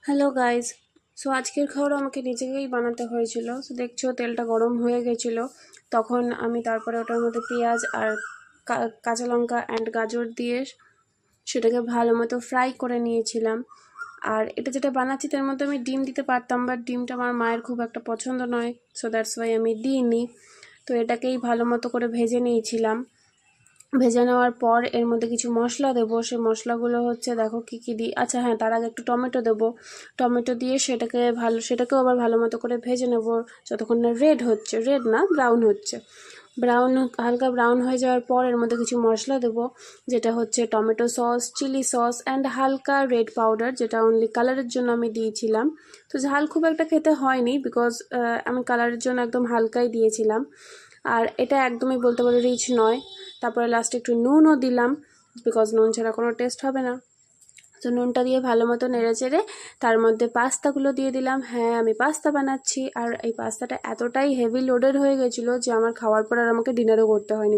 Hello guys. আজকের খাবার আমাকে নিজেকেই বানাতে হয়েছিল। দেখছো তেলটা গরম হয়ে গেছিলো, তখন আমি তারপরে ওটার মধ্যে পেঁয়াজ আর কাঁচা লঙ্কা অ্যান্ড গাজর দিয়ে সেটাকে ভালো মতো ফ্রাই করে নিয়েছিলাম। আর এটা যেটা বানাচ্ছি তার মধ্যে আমি ডিম দিতে পারতাম, বাট ডিমটা আমার মায়ের খুব একটা পছন্দ নয়, দ্যাটস ওয়াই আমি দিইনি। তো এটাকেই ভালো মতো করে ভেজে নিয়েছিলাম। ভেজে নেওয়ার পর এর মধ্যে কিছু মশলা দেবো। সেই মশলাগুলো হচ্ছে, দেখো কী কী দিই। আচ্ছা হ্যাঁ, তার আগে একটু টমেটো দেবো। টমেটো দিয়ে সেটাকেও আবার ভালো মতো করে ভেজে নেবো যতক্ষণ না রেড না ব্রাউন হচ্ছে। হালকা ব্রাউন হয়ে যাওয়ার পর এর মধ্যে কিছু মশলা দেবো, যেটা হচ্ছে tomato sauce, chilli sauce and হালকা রেড পাউডার, যেটা অনলি কালারের জন্য আমি দিয়েছিলাম। তো ঝাল খুব একটা খেতে হয়নি, বিকজ আমি কালারের জন্য একদম হালকাই দিয়েছিলাম। আর এটা একদমই বলতে পারো রিচ নয়। তারপরে লাস্টে একটু নুনও দিলাম, বিকজ নুন ছাড়া কোনো টেস্ট হবে না। তো নুনটা দিয়ে ভালো মতো নেড়ে চেড়ে তার মধ্যে পাস্তাগুলো দিয়ে দিলাম। হ্যাঁ, আমি পাস্তা বানাচ্ছি। আর এই পাস্তাটা এতটাই হেভি লোডেড হয়ে গেছিলো যে আমার খাওয়ার পর আর আমাকে ডিনারও করতে হয়নি।